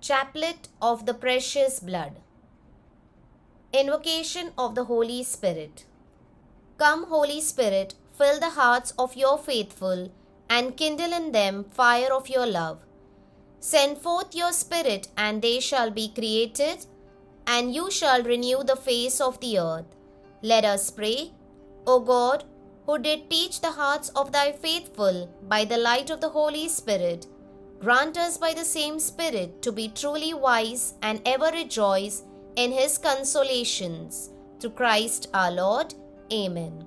Chaplet of the Precious Blood. Invocation of the Holy Spirit. Come, Holy Spirit, fill the hearts of your faithful and kindle in them fire of your love. Send forth your Spirit, and they shall be created, and you shall renew the face of the earth. Let us pray. O God, who did teach the hearts of thy faithful by the light of the Holy Spirit, grant us by the same Spirit to be truly wise and ever rejoice in his consolations. Through Christ our Lord. Amen.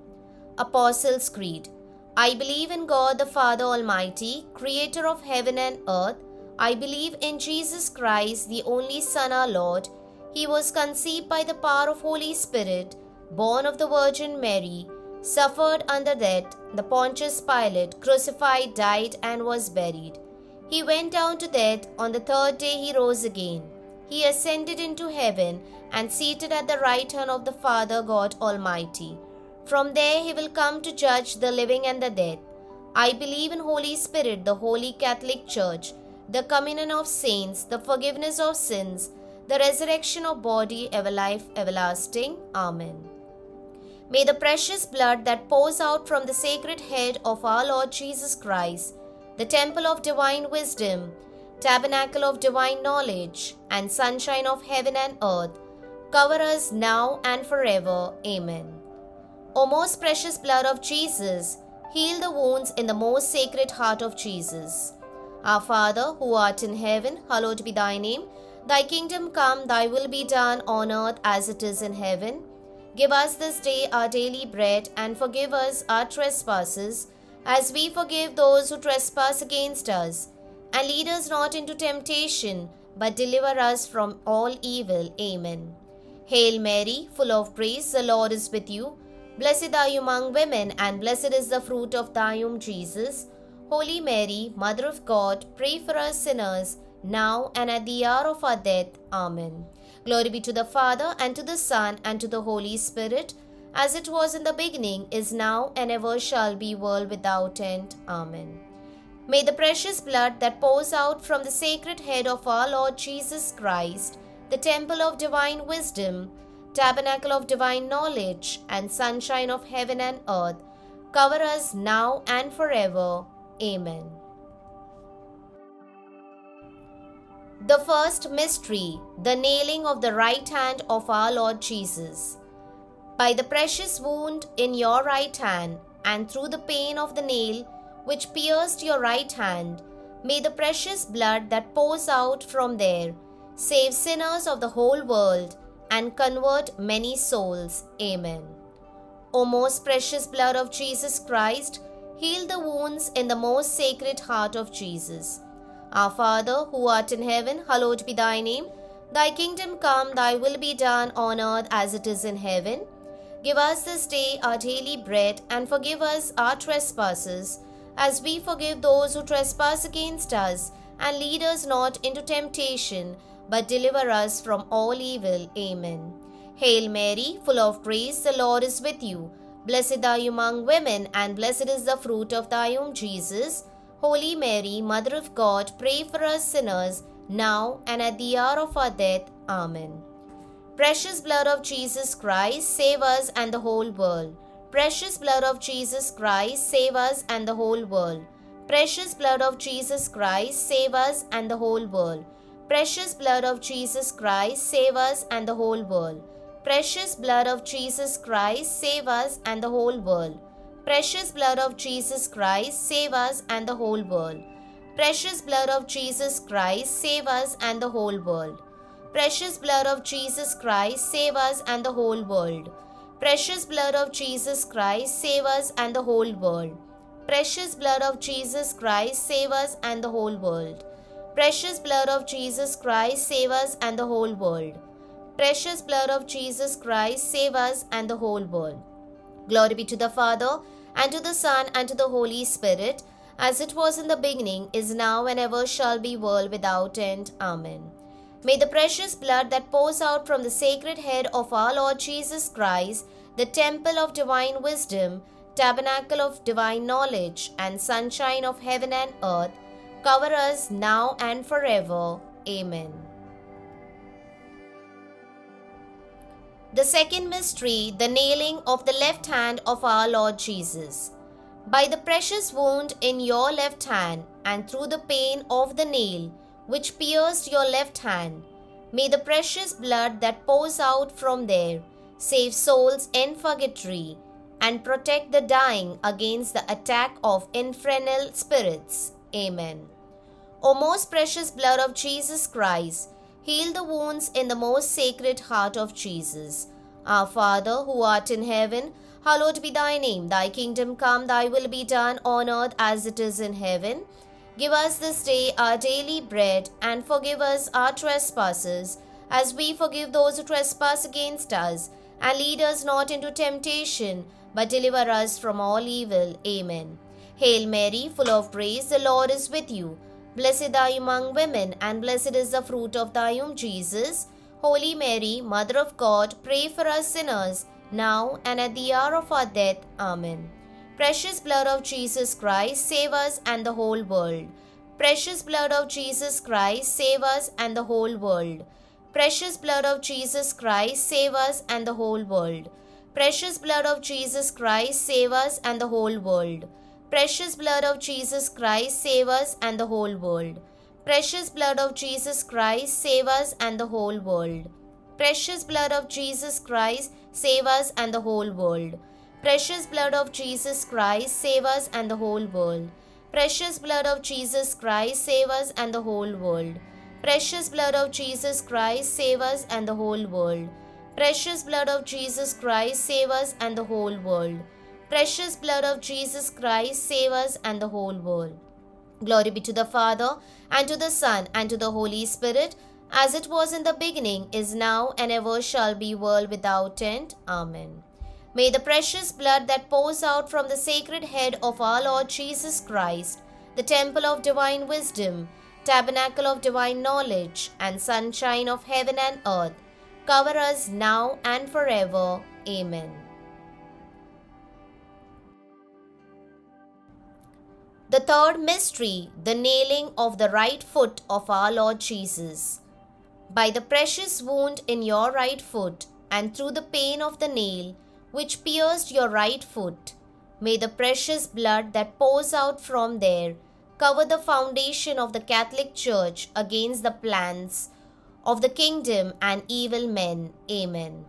Apostles' Creed. I believe in God the Father Almighty, creator of heaven and earth. I believe in Jesus Christ, the only Son, our Lord. He was conceived by the power of Holy Spirit, born of the Virgin Mary, suffered under death, the Pontius Pilate, crucified, died, and was buried. He went down to death. On the third day he rose again. He ascended into heaven and seated at the right hand of the Father God Almighty. From there he will come to judge the living and the dead. I believe in Holy Spirit, the Holy Catholic Church, the communion of saints, the forgiveness of sins, the resurrection of body, ever life everlasting. Amen. May the precious blood that pours out from the sacred head of our Lord Jesus Christ, the temple of divine wisdom, tabernacle of divine knowledge, and sunshine of heaven and earth, cover us now and forever. Amen. O most precious blood of Jesus, heal the wounds in the most sacred heart of Jesus. Our Father, who art in heaven, hallowed be thy name. Thy kingdom come, thy will be done on earth as it is in heaven. Give us this day our daily bread, and forgive us our trespasses, as we forgive those who trespass against us. And lead us not into temptation, but deliver us from all evil. Amen. Hail Mary, full of grace, the Lord is with you. Blessed are you among women, and blessed is the fruit of thy womb, Jesus. Holy Mary, Mother of God, pray for us sinners, now and at the hour of our death. Amen. Glory be to the Father, and to the Son, and to the Holy Spirit, as it was in the beginning, is now, and ever shall be, world without end. Amen. May the precious blood that pours out from the sacred head of our Lord Jesus Christ, the temple of divine wisdom, tabernacle of divine knowledge, and sunshine of heaven and earth, cover us now and forever. Amen. The first mystery, the nailing of the right hand of our Lord Jesus. By the precious wound in your right hand, and through the pain of the nail which pierced your right hand, may the precious blood that pours out from there save sinners of the whole world and convert many souls. Amen. O most precious blood of Jesus Christ, heal the wounds in the most sacred heart of Jesus. Our Father, who art in heaven, hallowed be thy name. Thy kingdom come, thy will be done on earth as it is in heaven. Give us this day our daily bread, and forgive us our trespasses, as we forgive those who trespass against us. And lead us not into temptation, but deliver us from all evil. Amen. Hail Mary, full of grace, the Lord is with you. Blessed are you among women, and blessed is the fruit of thy womb, Jesus. Holy Mary, Mother of God, pray for us sinners, now and at the hour of our death. Amen. Precious blood of Jesus Christ, save us and the whole world. Precious blood of Jesus Christ, save us and the whole world. Precious blood of Jesus Christ, save us and the whole world. Precious blood of Jesus Christ, save us and the whole world. Precious blood of Jesus Christ, save us and the whole world. Precious blood of Jesus Christ, save us and the whole world. Precious blood of Jesus Christ, save us and the whole world. Precious blood of Jesus Christ, save us and the whole world. Precious blood of Jesus Christ, save us and the whole world. Precious blood of Jesus Christ, save us and the whole world. Precious blood of Jesus Christ, save us and the whole world. Precious blood of Jesus Christ, save us and the whole world. Glory be to the Father, and to the Son, and to the Holy Spirit, as it was in the beginning, is now, and ever shall be, world without end. Amen. May the precious blood that pours out from the sacred head of our Lord Jesus Christ, the temple of divine wisdom, tabernacle of divine knowledge, and sunshine of heaven and earth, cover us now and forever. Amen. The second mystery, the nailing of the left hand of our Lord Jesus. By the precious wound in your left hand, and through the pain of the nail which pierced your left hand, may the precious blood that pours out from there save souls in purgatory and protect the dying against the attack of infernal spirits. Amen. O most precious blood of Jesus Christ, heal the wounds in the most sacred heart of Jesus. Our Father, who art in heaven, hallowed be thy name. Thy kingdom come, thy will be done on earth as it is in heaven. Give us this day our daily bread, and forgive us our trespasses, as we forgive those who trespass against us. And lead us not into temptation, but deliver us from all evil. Amen. Hail Mary, full of grace, the Lord is with you. Blessed are you among women, and blessed is the fruit of thy womb, Jesus. Holy Mary, Mother of God, pray for us sinners, now and at the hour of our death. Amen. Precious blood of Jesus Christ, save us and the whole world. Precious blood of Jesus Christ, save us and the whole world. Precious blood of Jesus Christ, save us and the whole world. Precious blood of Jesus Christ, save us and the whole world. Precious blood of Jesus Christ, save us and the whole world. Precious blood of Jesus Christ, save us and the whole world. Precious blood of Jesus Christ, save us and the whole world. Precious blood of Jesus Christ, save us and the whole world. Precious blood of Jesus Christ, save us and the whole world. Precious blood of Jesus Christ, save us and the whole world. Precious blood of Jesus Christ, save us and the whole world. Precious blood of Jesus Christ, save us and the whole world. Glory be to the Father, and to the Son, and to the Holy Spirit, as it was in the beginning, is now, and ever shall be, world without end. Amen. May the precious blood that pours out from the sacred head of our Lord Jesus Christ, the temple of divine wisdom, tabernacle of divine knowledge, and sunshine of heaven and earth, cover us now and forever. Amen. The third mystery, the nailing of the right foot of our Lord Jesus. By the precious wound in your right foot, and through the pain of the nail which pierced your right foot, may the precious blood that pours out from there cover the foundation of the Catholic Church against the plans of the kingdom and evil men. Amen.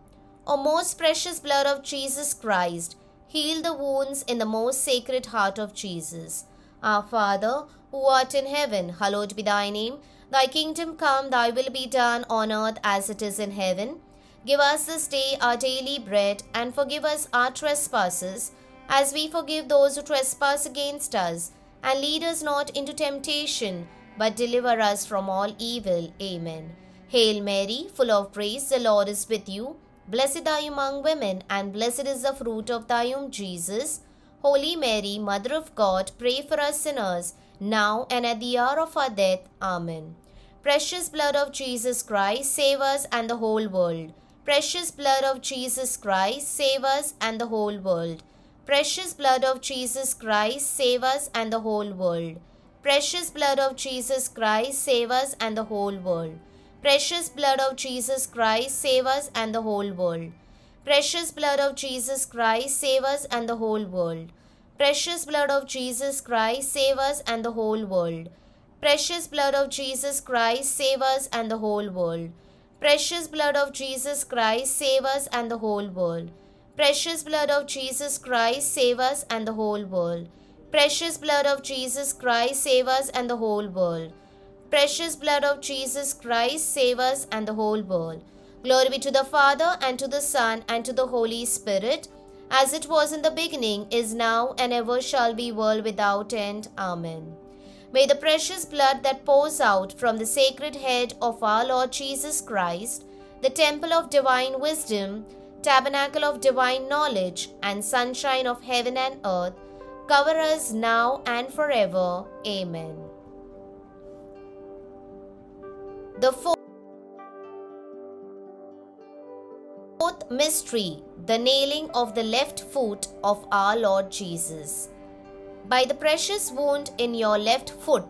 O most precious blood of Jesus Christ, heal the wounds in the most sacred heart of Jesus. Our Father, who art in heaven, hallowed be thy name. Thy kingdom come, thy will be done on earth as it is in heaven. Give us this day our daily bread, and forgive us our trespasses, as we forgive those who trespass against us. And lead us not into temptation, but deliver us from all evil. Amen. Hail Mary, full of grace, the Lord is with you. Blessed are you among women, and blessed is the fruit of thy womb, Jesus. Holy Mary, Mother of God, pray for us sinners, now and at the hour of our death. Amen. Precious blood of Jesus Christ, save us and the whole world. Precious blood of Jesus Christ, save us and the whole world. Precious blood of Jesus Christ, save us and the whole world. Precious blood of Jesus Christ, save us and the whole world. Precious blood of Jesus Christ, save us and the whole world. Precious blood of Jesus Christ, save us and the whole world. Precious blood of Jesus Christ, save us and the whole world. Precious blood of Jesus Christ, save us and the whole world. Precious blood of Jesus Christ, save us and the whole world. Precious blood of Jesus Christ, save us and the whole world. Precious blood of Jesus Christ, save us and the whole world. Precious blood of Jesus Christ, save us and the whole world. Glory be to the Father, and to the Son, and to the Holy Spirit, as it was in the beginning, is now, and ever shall be, world without end. Amen. May the precious blood that pours out from the sacred head of our Lord Jesus Christ, the temple of divine wisdom, tabernacle of divine knowledge, and sunshine of heaven and earth, cover us now and forever. Amen. The fourth mystery, the nailing of the left foot of our Lord Jesus. By the precious wound in your left foot,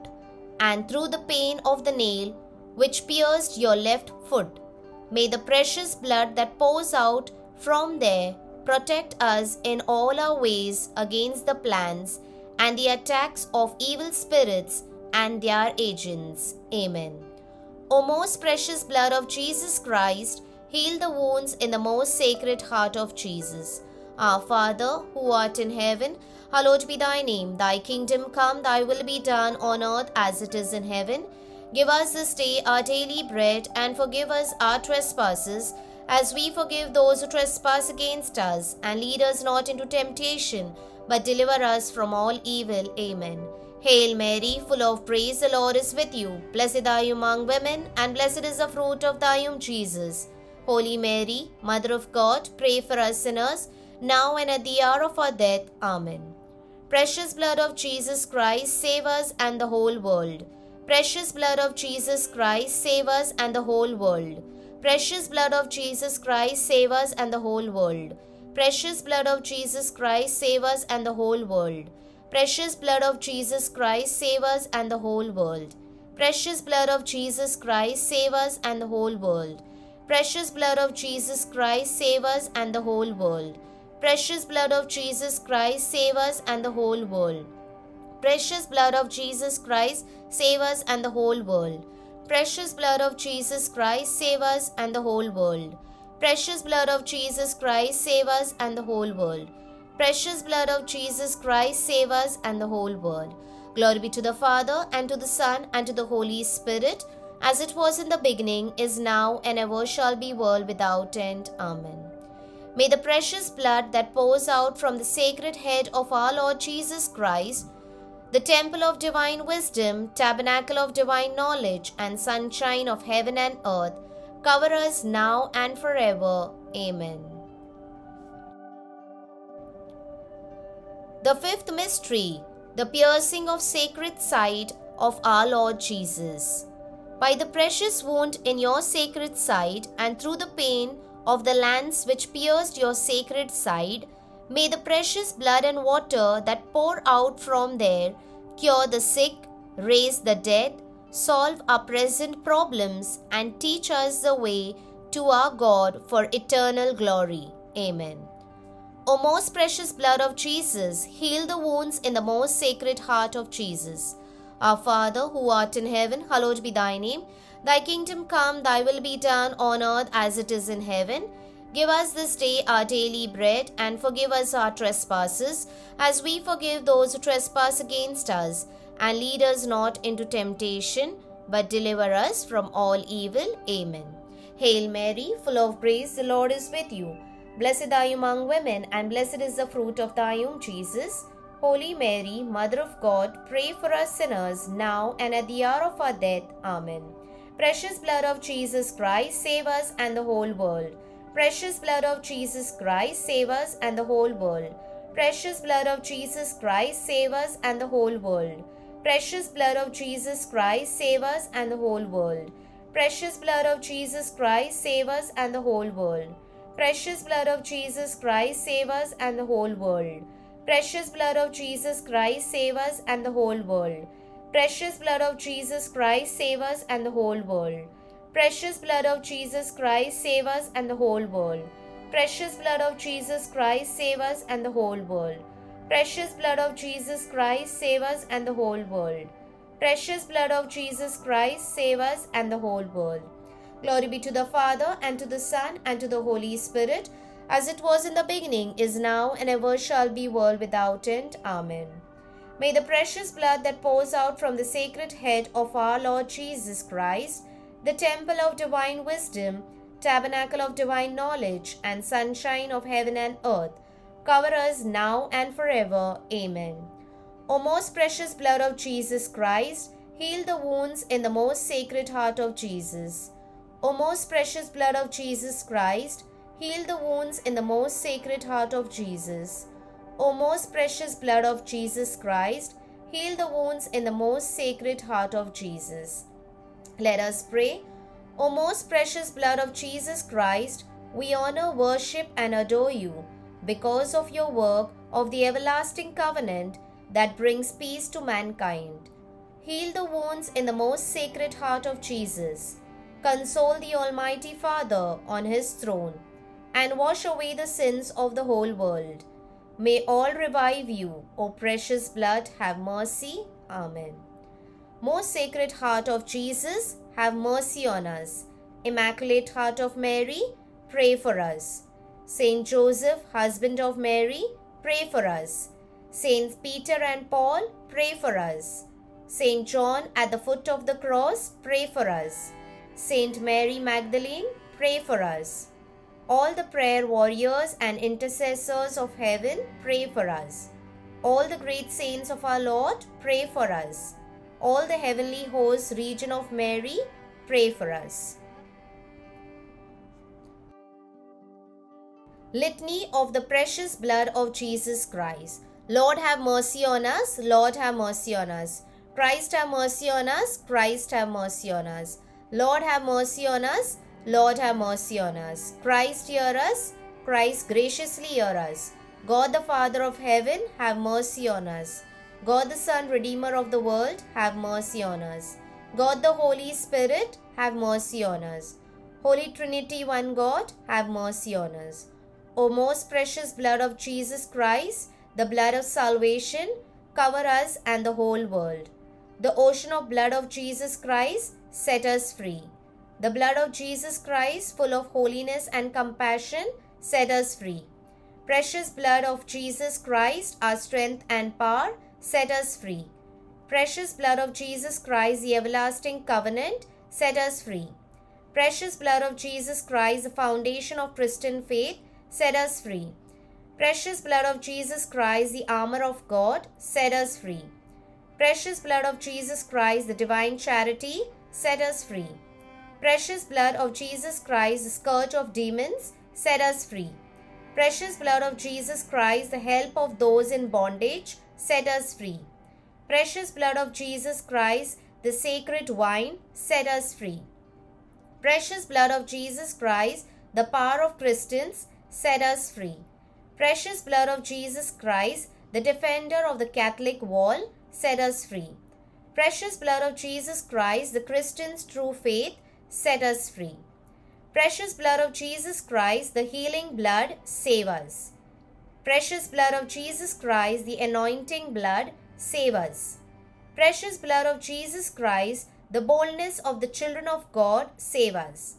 and through the pain of the nail which pierced your left foot. May the precious blood that pours out from there protect us in all our ways against the plans and the attacks of evil spirits and their agents. Amen. O most precious blood of Jesus Christ, heal the wounds in the most sacred heart of Jesus. Our Father, who art in heaven, hallowed be thy name. Thy kingdom come, thy will be done on earth as it is in heaven. Give us this day our daily bread, and forgive us our trespasses, as we forgive those who trespass against us. And lead us not into temptation, but deliver us from all evil. Amen. Hail Mary, full of praise, the Lord is with you. Blessed are you among women, and blessed is the fruit of thy womb, Jesus. Holy Mary, Mother of God, pray for us sinners, now and at the hour of our death. Amen. Precious blood of Jesus Christ, save us and the whole world. Precious blood of Jesus Christ, save us and the whole world. Precious blood of Jesus Christ, save us and the whole world. Precious blood of Jesus Christ, save us and the whole world. Precious blood of Jesus Christ, save us and the whole world. Precious blood of Jesus Christ, save us and the whole world. Precious blood of Jesus Christ, save us and the whole world. Precious blood of Jesus Christ, save us and the whole world. Precious blood of Jesus Christ, save us and the whole world. Precious blood of Jesus Christ, save us and the whole world. Precious blood of Jesus Christ, save us and the whole world. Precious blood of Jesus Christ, save us and the whole world. Glory be to the Father, and to the Son, and to the Holy Spirit, as it was in the beginning, is now, and ever shall be, world without end. Amen. May the precious blood that pours out from the sacred head of our Lord Jesus Christ, the temple of divine wisdom, tabernacle of divine knowledge, and sunshine of heaven and earth, cover us now and forever. Amen. The fifth mystery, the piercing of sacred side of our Lord Jesus. By the precious wound in your sacred side, and through the pain of the lance which pierced your sacred side, may the precious blood and water that pour out from there cure the sick, raise the dead, solve our present problems, and teach us the way to our God for eternal glory. Amen. O most precious blood of Jesus, heal the wounds in the most sacred heart of Jesus. Our Father, who art in heaven, hallowed be thy name. Thy kingdom come, thy will be done on earth as it is in heaven. Give us this day our daily bread, and forgive us our trespasses, as we forgive those who trespass against us. And lead us not into temptation, but deliver us from all evil. Amen. Hail Mary, full of grace, the Lord is with you. Blessed are you among women, and blessed is the fruit of thy womb, Jesus. Holy Mary, Mother of God, pray for us sinners, now and at the hour of our death. Amen. Precious blood of Jesus Christ, save us and the whole world. Precious blood of Jesus Christ, save us and the whole world. Precious blood of Jesus Christ, save us and the whole world. Precious blood of Jesus Christ, save us and the whole world. Precious blood of Jesus Christ, save us and the whole world. Precious blood of Jesus Christ, save us and the whole world. Precious blood of Jesus Christ, save us and the whole world. Precious blood of Jesus Christ, save us and the whole world. Precious blood of Jesus Christ, save us and the whole world. Precious blood of Jesus Christ, save us and the whole world. Precious blood of Jesus Christ, save us and the whole world. Precious blood of Jesus Christ, save us and the whole world. Glory be to the Father, and to the Son, and to the Holy Spirit, as it was in the beginning, is now, and ever shall be, world without end. Amen. May the precious blood that pours out from the sacred head of our Lord Jesus Christ, the temple of divine wisdom, tabernacle of divine knowledge, and sunshine of heaven and earth, cover us now and forever. Amen. O most precious blood of Jesus Christ, heal the wounds in the most sacred heart of Jesus. O most precious blood of Jesus Christ, heal the wounds in the most sacred heart of Jesus. O most precious blood of Jesus Christ, heal the wounds in the most sacred heart of Jesus. Let us pray. O most precious blood of Jesus Christ, we honor, worship, and adore you because of your work of the everlasting covenant that brings peace to mankind. heal the wounds in the most sacred heart of Jesus. Console the Almighty Father on his throne, and wash away the sins of the whole world. May all revive you, O precious blood, have mercy. Amen. Most Sacred Heart of Jesus, have mercy on us. Immaculate Heart of Mary, pray for us. Saint Joseph, husband of Mary, pray for us. Saints Peter and Paul, pray for us. Saint John at the foot of the cross, pray for us. Saint Mary Magdalene, pray for us. All the prayer warriors and intercessors of heaven, pray for us. All the great saints of our Lord, pray for us. All the heavenly hosts, region of Mary, pray for us. Litany of the precious blood of Jesus Christ. Lord, have mercy on us. Lord, have mercy on us. Christ, have mercy on us. Christ, have mercy on us. Lord, have mercy on us. Lord, have mercy on us. Christ, hear us. Christ, graciously hear us. God the Father of heaven, have mercy on us. God the Son, Redeemer of the world, have mercy on us. God the Holy Spirit, have mercy on us. Holy Trinity, one God, have mercy on us. O most precious blood of Jesus Christ, the blood of salvation, cover us and the whole world. The ocean of blood of Jesus Christ, set us free. The blood of Jesus Christ, full of holiness and compassion, set us free. Precious blood of Jesus Christ, our strength and power, set us free. Precious blood of Jesus Christ, the everlasting covenant, set us free. Precious blood of Jesus Christ, the foundation of Christian faith, set us free. Precious blood of Jesus Christ, the armor of God, set us free. Precious blood of Jesus Christ, the divine charity, set us free. Precious blood of Jesus Christ, the scourge of demons, set us free. Precious blood of Jesus Christ, the help of those in bondage, set us free. Precious blood of Jesus Christ, the sacred wine, set us free. Precious blood of Jesus Christ, the power of Christians, set us free. Precious blood of Jesus Christ, the defender of the Catholic wall, set us free. Precious blood of Jesus Christ, the Christian's true faith, set us free. Precious blood of Jesus Christ, the healing blood, save us. Precious blood of Jesus Christ, the anointing blood, save us. Precious blood of Jesus Christ, the boldness of the children of God, save us.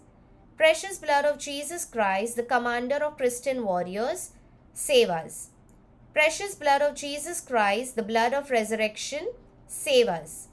Precious blood of Jesus Christ, the commander of Christian warriors, save us. Precious blood of Jesus Christ, the blood of resurrection, save us.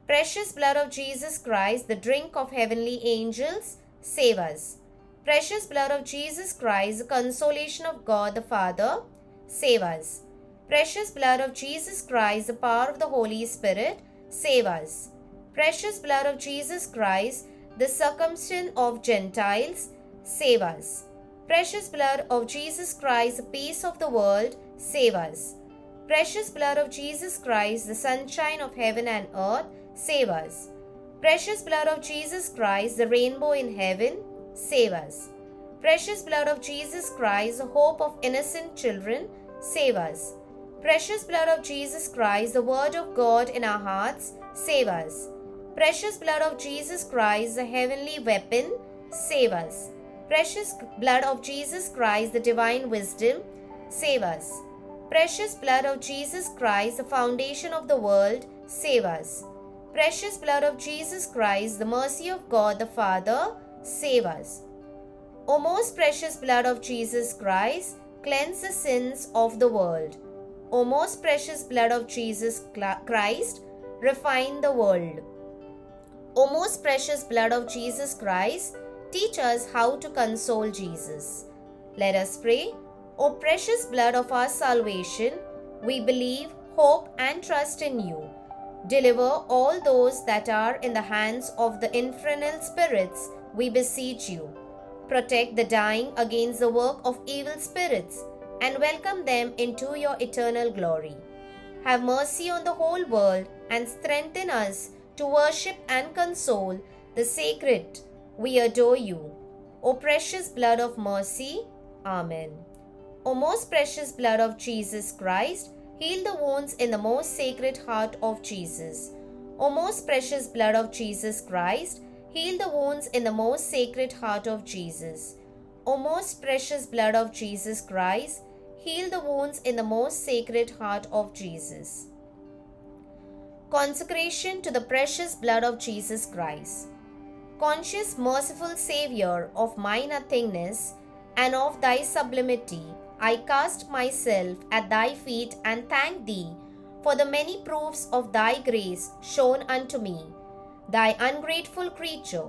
Precious blood of Jesus Christ, the drink of heavenly angels, save us. Precious blood of Jesus Christ, the consolation of God the Father, save us. Precious blood of Jesus Christ, the power of the Holy Spirit, save us. Precious blood of Jesus Christ, the circumcision of Gentiles, save us. Precious blood of Jesus Christ, the peace of the world, save us. Precious blood of Jesus Christ, the sunshine of heaven and earth, save us. Precious blood of Jesus Christ, the rainbow in heaven, save us. Precious blood of Jesus Christ, the hope of innocent children, save us. Precious blood of Jesus Christ, the word of God in our hearts, save us. Precious blood of Jesus Christ, the heavenly weapon, save us. Precious blood of Jesus Christ, the divine wisdom, save us. Precious blood of Jesus Christ, the foundation of the world, save us. Precious blood of Jesus Christ, the mercy of God the Father, save us. O most precious blood of Jesus Christ, cleanse the sins of the world. O most precious blood of Jesus Christ, refine the world. O most precious blood of Jesus Christ, teach us how to console Jesus. Let us pray. O precious blood of our salvation, we believe, hope and trust in you. Deliver all those that are in the hands of the infernal spirits, we beseech you. Protect the dying against the work of evil spirits and welcome them into your eternal glory. Have mercy on the whole world and strengthen us to worship and console the sacred. We adore you. O precious blood of mercy. Amen. O most precious blood of Jesus Christ, heal the wounds in the most sacred heart of Jesus. O most precious blood of Jesus Christ, heal the wounds in the most sacred heart of Jesus. O most precious blood of Jesus Christ, heal the wounds in the most sacred heart of Jesus. Consecration to the precious blood of Jesus Christ. Conscious, merciful Saviour of my nothingness and of thy sublimity, I cast myself at thy feet and thank thee for the many proofs of thy grace shown unto me, thy ungrateful creature.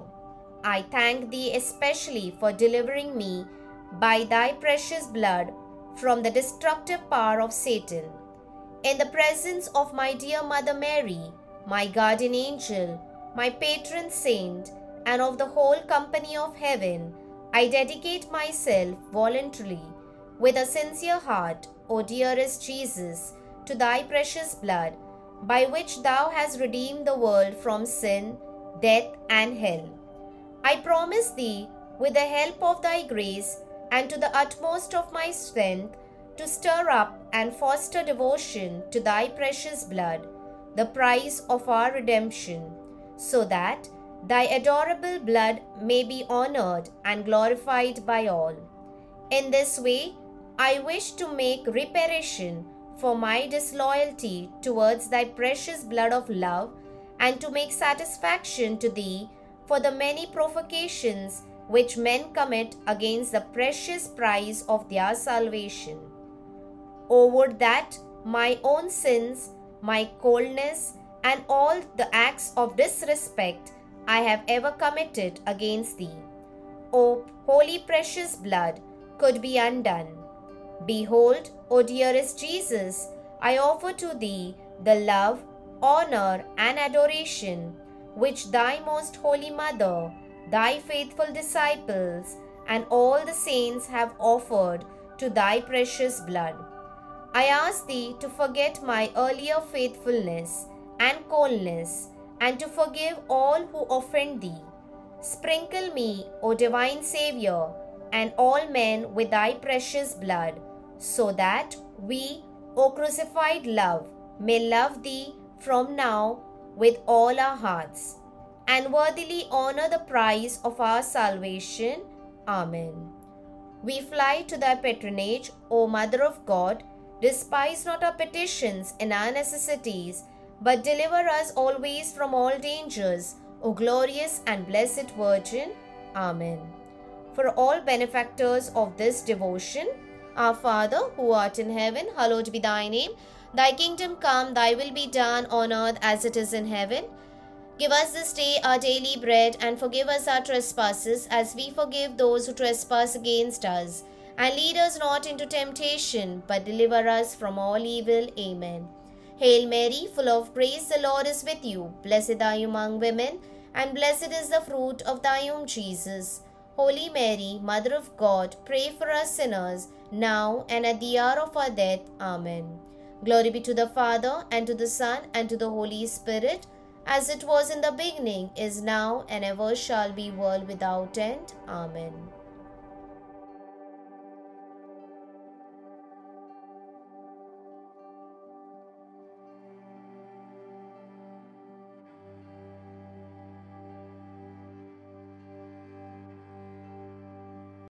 I thank thee especially for delivering me by thy precious blood from the destructive power of Satan. In the presence of my dear Mother Mary, my guardian angel, my patron saint, and of the whole company of heaven, I dedicate myself voluntarily with a sincere heart, O dearest Jesus, to thy precious blood, by which thou hast redeemed the world from sin, death, and hell. I promise thee, with the help of thy grace, and to the utmost of my strength, to stir up and foster devotion to thy precious blood, the price of our redemption, so that thy adorable blood may be honored and glorified by all. In this way, I wish to make reparation for my disloyalty towards thy precious blood of love, and to make satisfaction to thee for the many provocations which men commit against the precious price of their salvation. O would that my own sins, my coldness, and all the acts of disrespect I have ever committed against thee, O holy precious blood, could be undone. Behold, O dearest Jesus, I offer to thee the love, honor, and adoration which thy most holy mother, thy faithful disciples, and all the saints have offered to thy precious blood. I ask thee to forget my earlier faithfulness and coldness, and to forgive all who offend thee. Sprinkle me, O divine Saviour, and all men with thy precious blood, so that we, O crucified love, may love thee from now with all our hearts, and worthily honor the prize of our salvation. Amen. We fly to thy patronage, O Mother of God. Despise not our petitions in our necessities, but deliver us always from all dangers, O glorious and blessed Virgin. Amen. For all benefactors of this devotion, Our Father, who art in heaven, hallowed be thy name. Thy kingdom come, thy will be done on earth as it is in heaven. Give us this day our daily bread, and forgive us our trespasses, as we forgive those who trespass against us. And lead us not into temptation, but deliver us from all evil. Amen. Hail Mary, full of grace, the Lord is with you. Blessed are you among women, and blessed is the fruit of thy womb, Jesus. Holy Mary, Mother of God, pray for us sinners, now and at the hour of our death. Amen. Glory be to the Father, and to the Son, and to the Holy Spirit, as it was in the beginning, is now, and ever shall be, world without end. Amen.